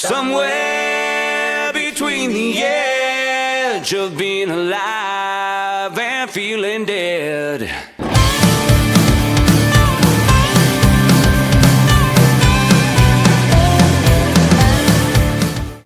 Somewhere between the edge of being alive and feeling dead.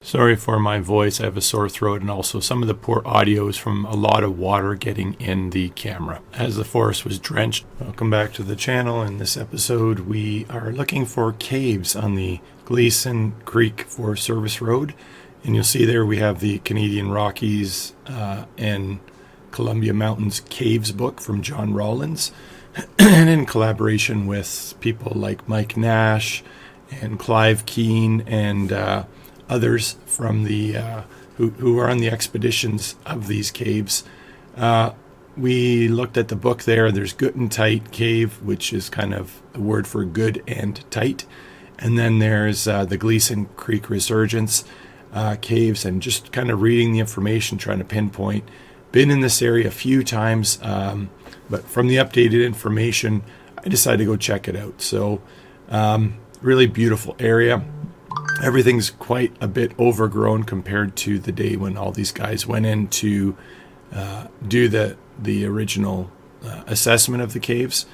Sorry for my voice, I have a sore throat, and also some of the poor audio is from a lot of water getting in the camera as the forest was drenched. Welcome back to the channel. In this episode we are looking for caves on the Gleason Creek Forest Service Road, and you'll see there we have the Canadian Rockies and Columbia Mountains Caves book from John Rollins, and in collaboration with people like Mike Nash and Clive Keane and others from the who are on the expeditions of these caves. We looked at the book there. There's Guttentite Cave, which is kind of a word for good and tight. And then there's the Gleason Creek Resurgence caves, and just kind of reading the information, trying to pinpoint. Been in this area a few times, but from the updated information, I decided to go check it out. So really beautiful area. Everything's quite a bit overgrown compared to the day when all these guys went in to do the original assessment of the caves.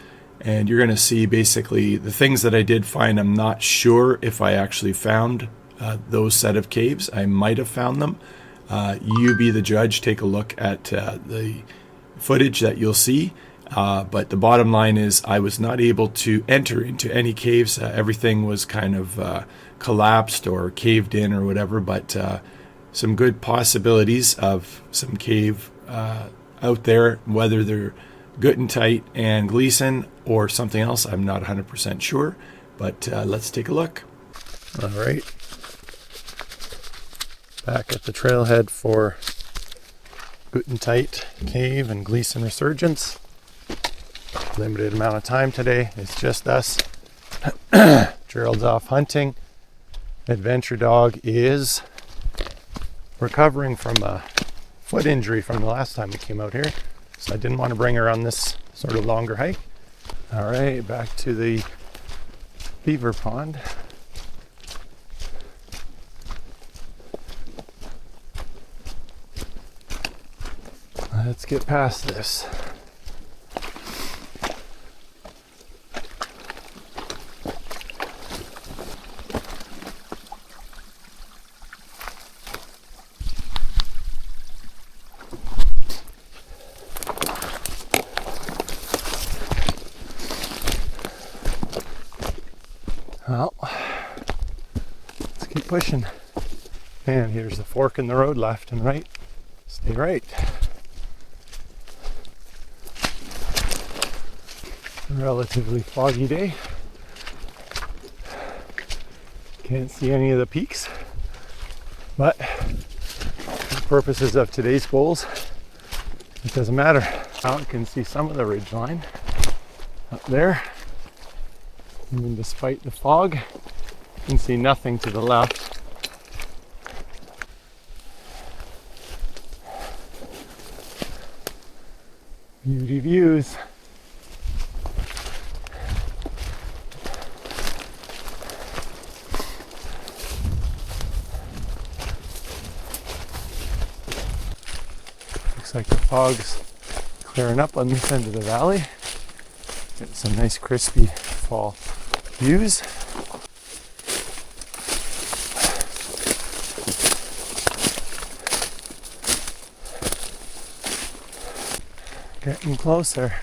And you're going to see basically the things that I did find. I'm not sure if I actually found those set of caves. I might have found them. You be the judge. Take a look at the footage that you'll see. But the bottom line is I was not able to enter into any caves. Everything was kind of collapsed or caved in or whatever, but some good possibilities of some cave out there, whether they're Guttentite and Gleason or something else, I'm not 100% sure, but let's take a look. All right, back at the trailhead for Guttentite Cave and Gleason Resurgence. Limited amount of time today, it's just us. Gerald's off hunting. Adventure dog is recovering from a foot injury from the last time we came out here, so I didn't want to bring her on this sort of longer hike. All right, back to the Beaver Pond. Let's get past this. Well, let's keep pushing. And here's the fork in the road, left and right. Stay right. Relatively foggy day. Can't see any of the peaks, but for the purposes of today's goals, it doesn't matter. Now you can see some of the ridge line up there. Even despite the fog, you can see nothing to the left. Beauty views. Looks like the fog's clearing up on this end of the valley. Get some nice crispy fall views. Getting closer.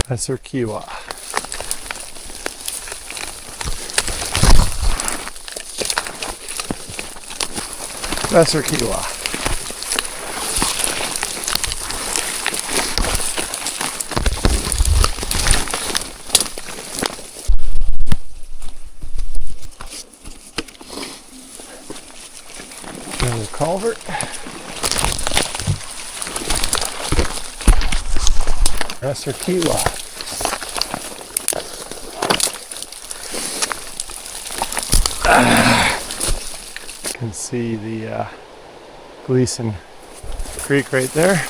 That's our Kiwa. That's our Kiwa. Another culvert. That's our Kiwa. You can see the Gleason Creek right there.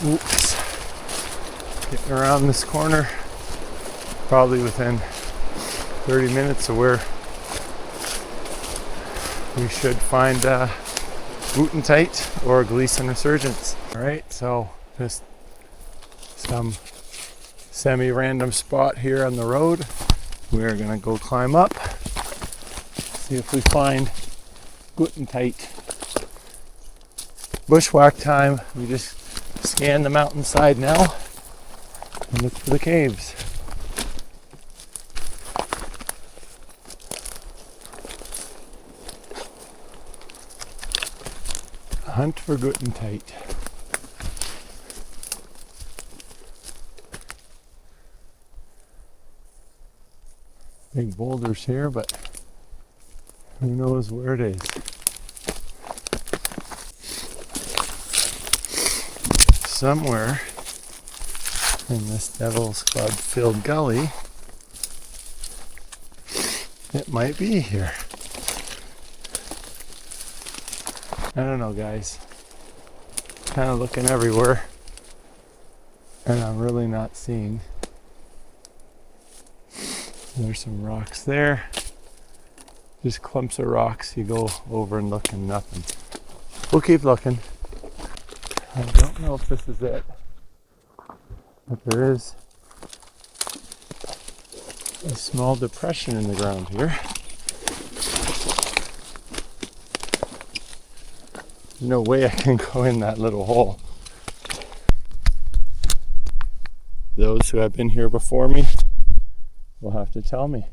Oops. Getting around this corner, probably within 30 minutes of where we should find Guttentite or Gleason Resurgence. Alright, so just some semi-random spot here on the road. We're gonna go climb up, see if we find Guttentite. Bushwhack time. We just scan the mountainside now and look for the caves. Hunt for Guttentite. Big boulders here, but who knows where it is. Somewhere in this Devil's Club filled gully, it might be here. I don't know, guys. Kind of looking everywhere, and I'm really not seeing. There's some rocks there. Just clumps of rocks. You go over and look and nothing. We'll keep looking. I don't know if this is it, but there is a small depression in the ground here. No way I can go in that little hole. Those who have been here before me will have to tell me.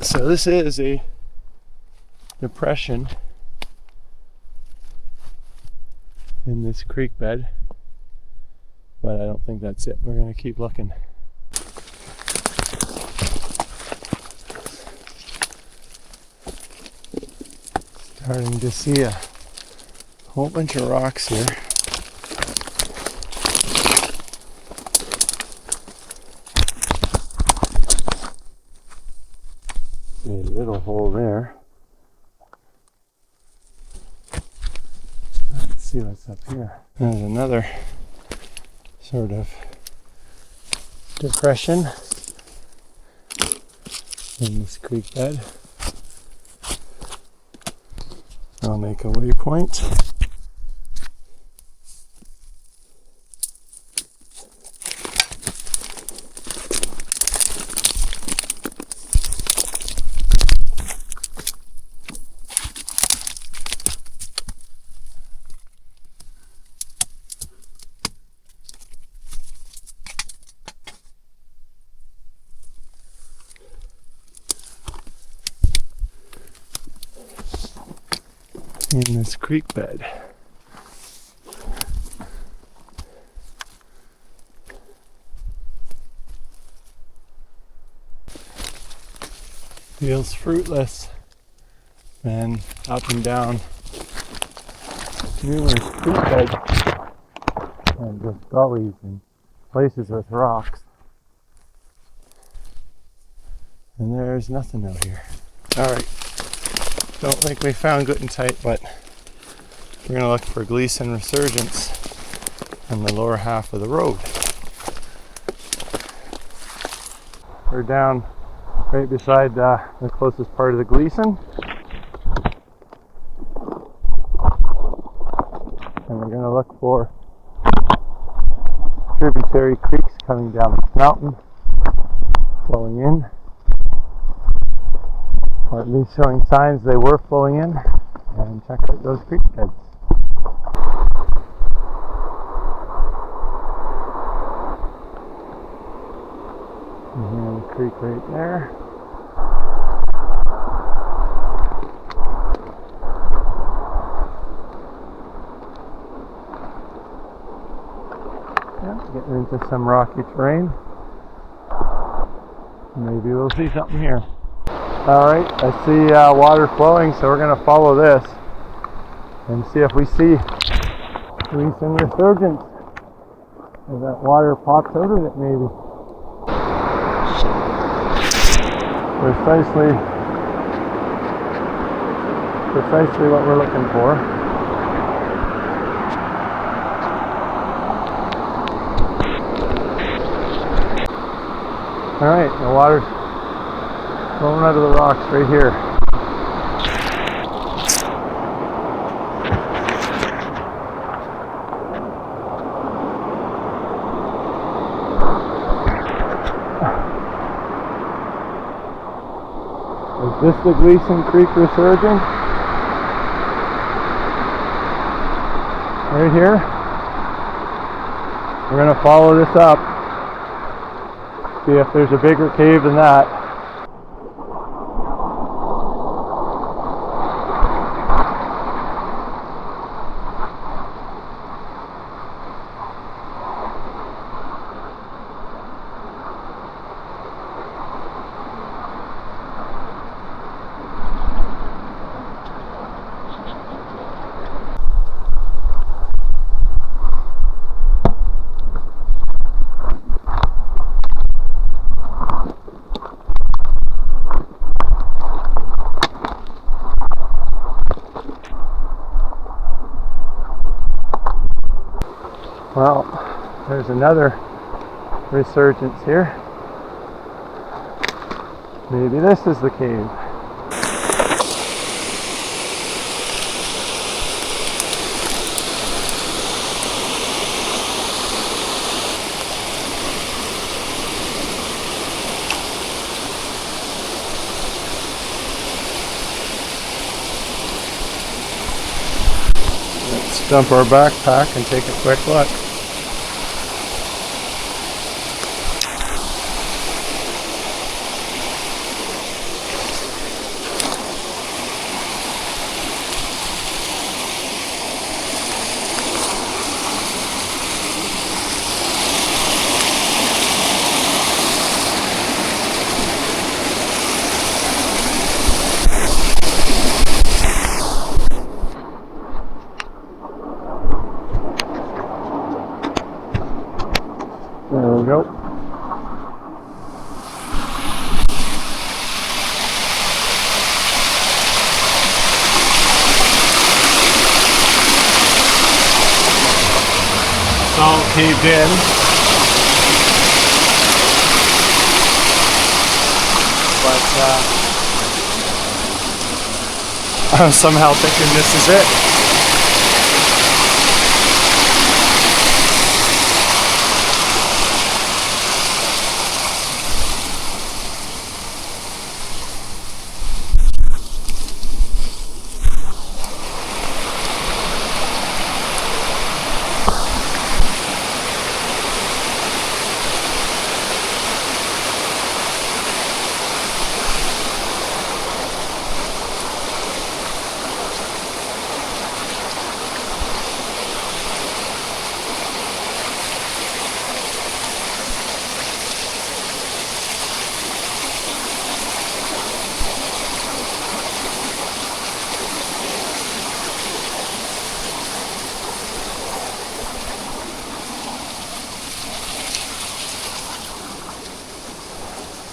So this is a depression in this creek bed, but I don't think that's it. We're going to keep looking. Starting to see a whole bunch of rocks here. A little hole there. Let's see what's up here. There's another sort of depression in this creek bed. I'll make a waypoint. In this creek bed. Feels fruitless, and up and down numerous creek beds and just gullies and places with rocks, and there's nothing out here. Alright, don't think we found Guttentite, but we're going to look for Gleason Resurgence on the lower half of the road. We're down right beside the closest part of the Gleason, and we're going to look for tributary creeks coming down this mountain, flowing in, or at least showing signs they were flowing in. And check out those creek beds. And the creek right there. Yeah, getting into some rocky terrain. Maybe we'll see something here. Alright, I see water flowing, so we're going to follow this and see if we see Gleason Resurgence. If that water pops out of it, maybe. Precisely what we're looking for. Alright, the water's flowing out of the rocks right here. Is this the Gleason Creek Resurgence? Right here. We're going to follow this up. See if there's a bigger cave than that. Well, there's another resurgence here. Maybe this is the cave. Let's dump our backpack and take a quick look. There we go. It's all caved in. But I'm somehow thinking this is it.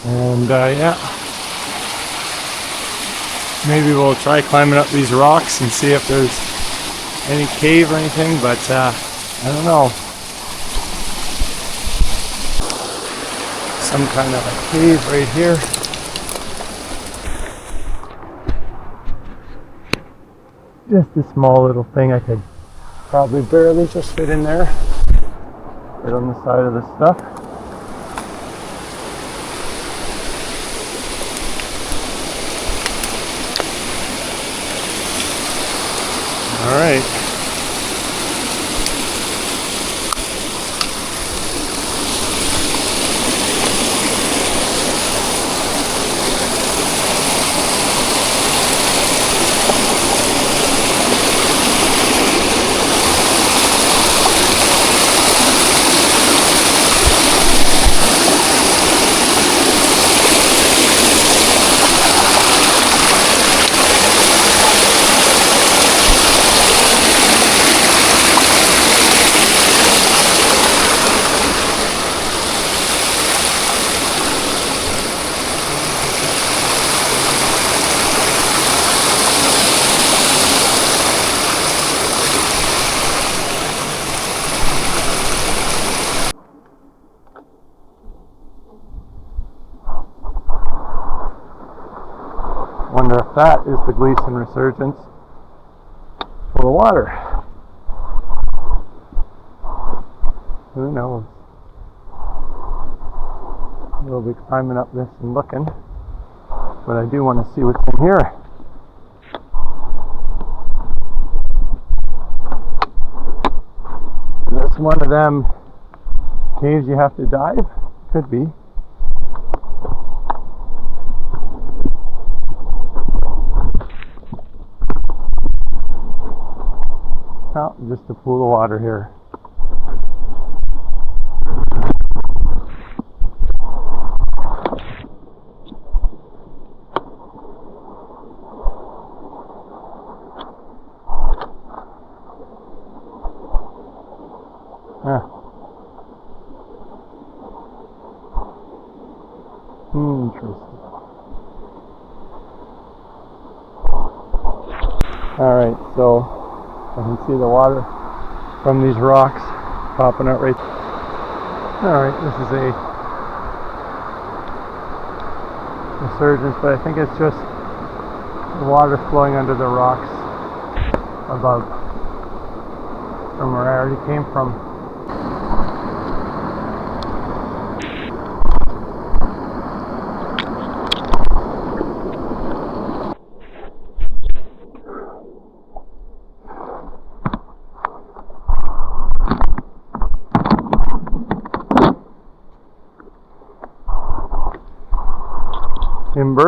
And yeah, maybe we'll try climbing up these rocks and see if there's any cave or anything, but I don't know. Some kind of a cave right here. Just a small little thing. I could probably barely just fit in there. right on the side of the stuff. All right. Wonder if that is the Gleason Resurgence full of water. Who knows? We'll be climbing up this and looking, but I do want to see what's in here. Is this one of them caves you have to dive? Could be. Oh, just a pool of water here. Interesting. Alright, so I can see the water from these rocks popping out right. Alright, this is a resurgence, but I think it's just the water flowing under the rocks above from where I already came from. Timber.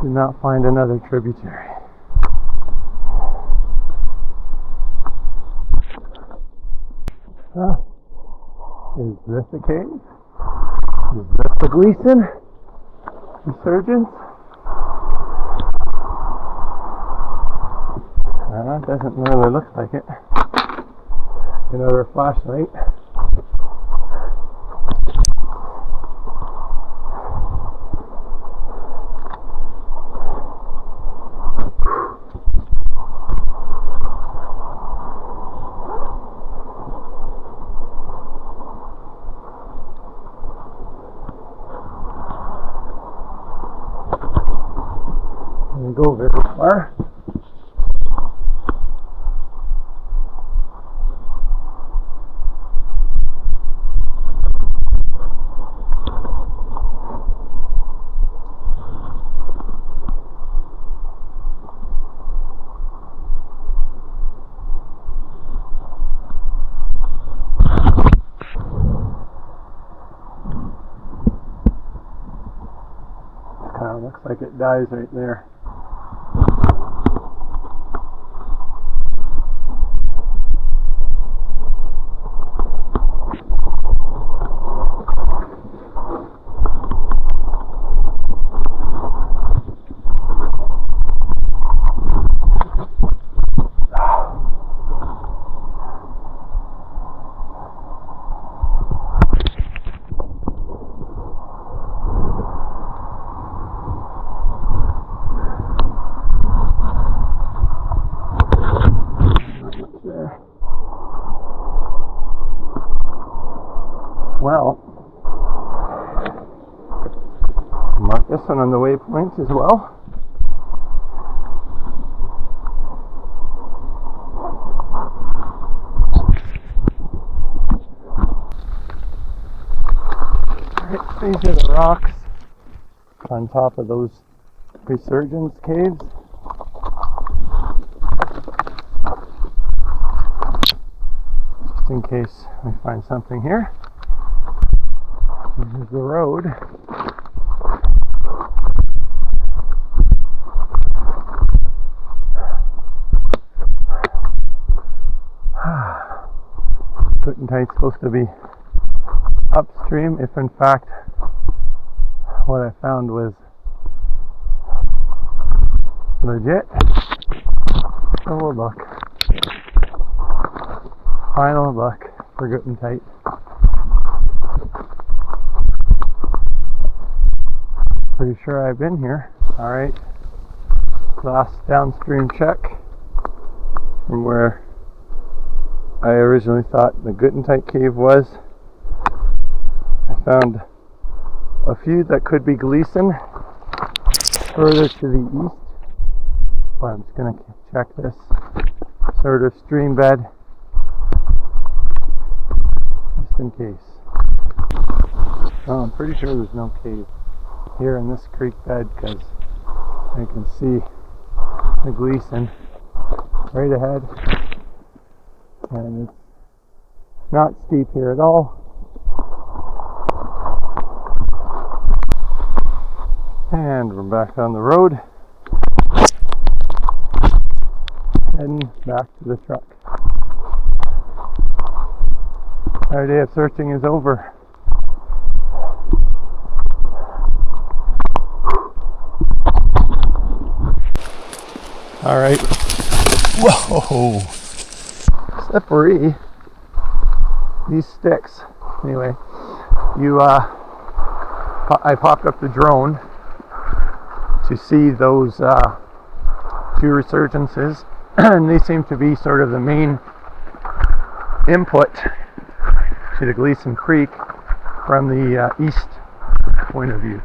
Did not find another tributary. Huh. Is this a cave? Is this the Gleason Resurgence? It doesn't really look like it. Another flashlight. Go very far. Kind of looks like it dies right there. well. Mark this one on the waypoint as well. Alright, these are the rocks on top of those resurgence caves. Just in case we find something here. Here's the road. Guttentite's supposed to be upstream, if in fact what I found was legit. So we'll look. Final look for Guttentite. Pretty sure I've been here. Alright, last downstream check from where I originally thought the Guttentite cave was. I found a few that could be Gleason further to the east, but I'm just going to check this sort of stream bed just in case. Oh, I'm pretty sure there's no cave here in this creek bed because I can see the Gleason right ahead, and it's not steep here at all. And we're back on the road, heading back to the truck. Our day of searching is over. Alright. Whoa! Slippery. These sticks. Anyway, I popped up the drone to see those two resurgences, and they seem to be sort of the main input to the Gleason Creek from the east point of view.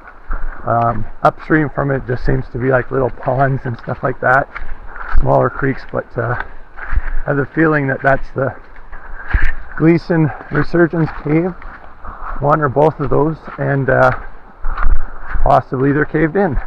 Upstream from it just seems to be like little ponds and stuff like that, smaller creeks, but I have the feeling that that's the Gleason Resurgence cave, one or both of those, and possibly they're caved in.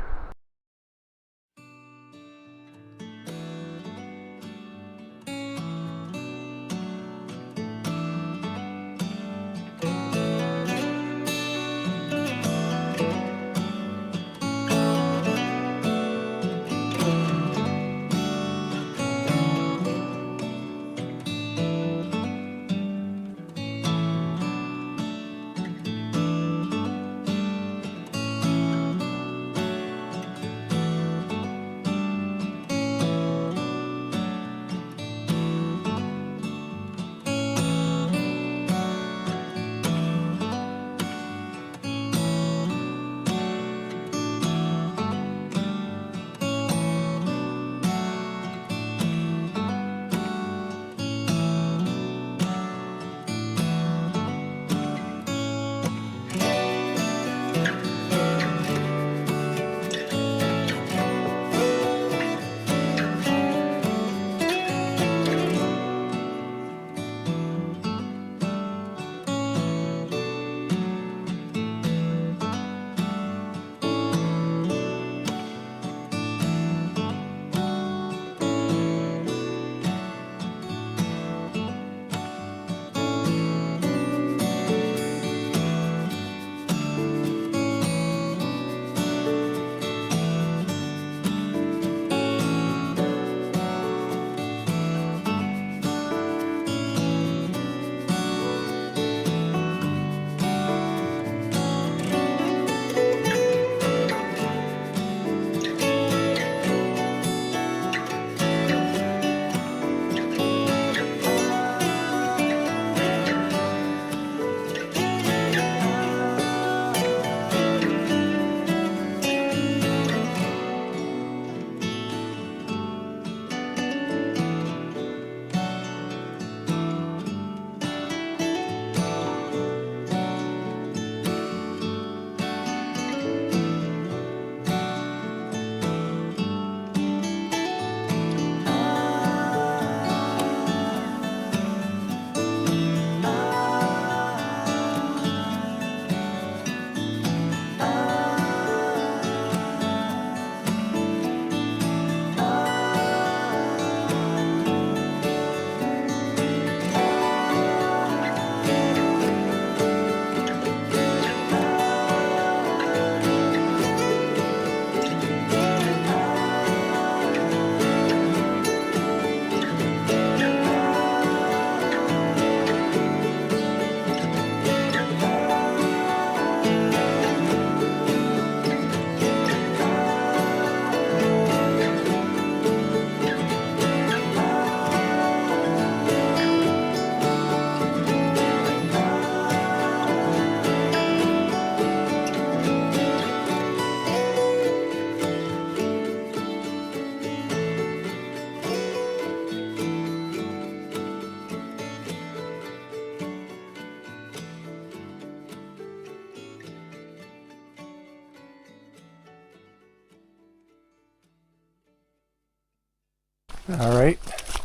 All right,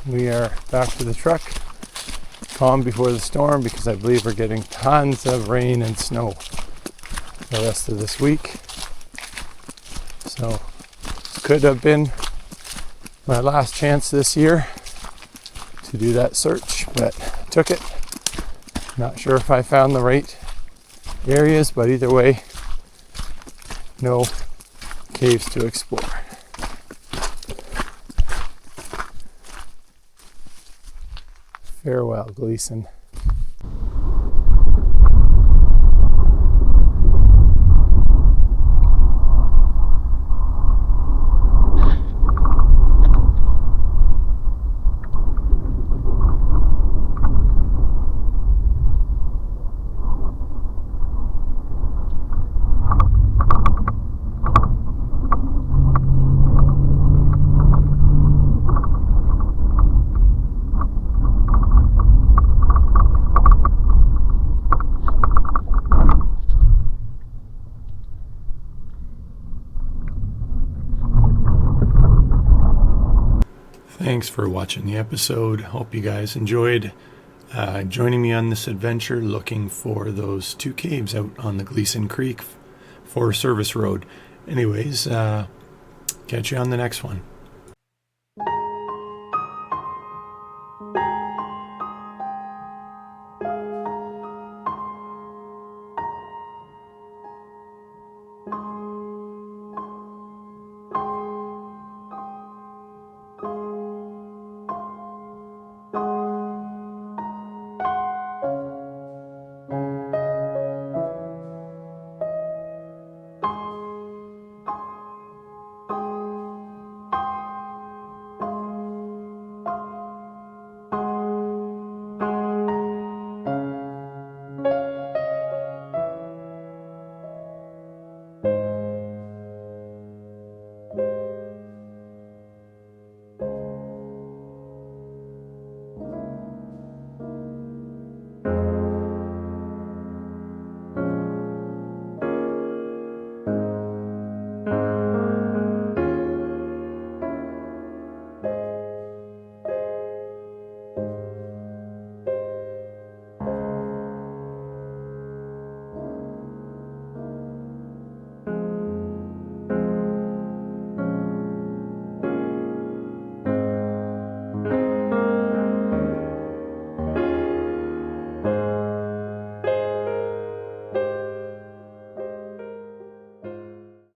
we are back to the truck. Calm before the storm, because I believe we're getting tons of rain and snow the rest of this week. So could have been my last chance this year to do that search, but took it. Not sure if I found the right areas, but either way, no caves to explore. Farewell, Gleason. Thanks for watching the episode. Hope you guys enjoyed joining me on this adventure, looking for those two caves out on the Gleason Creek Forest Service Road. Anyways, catch you on the next one.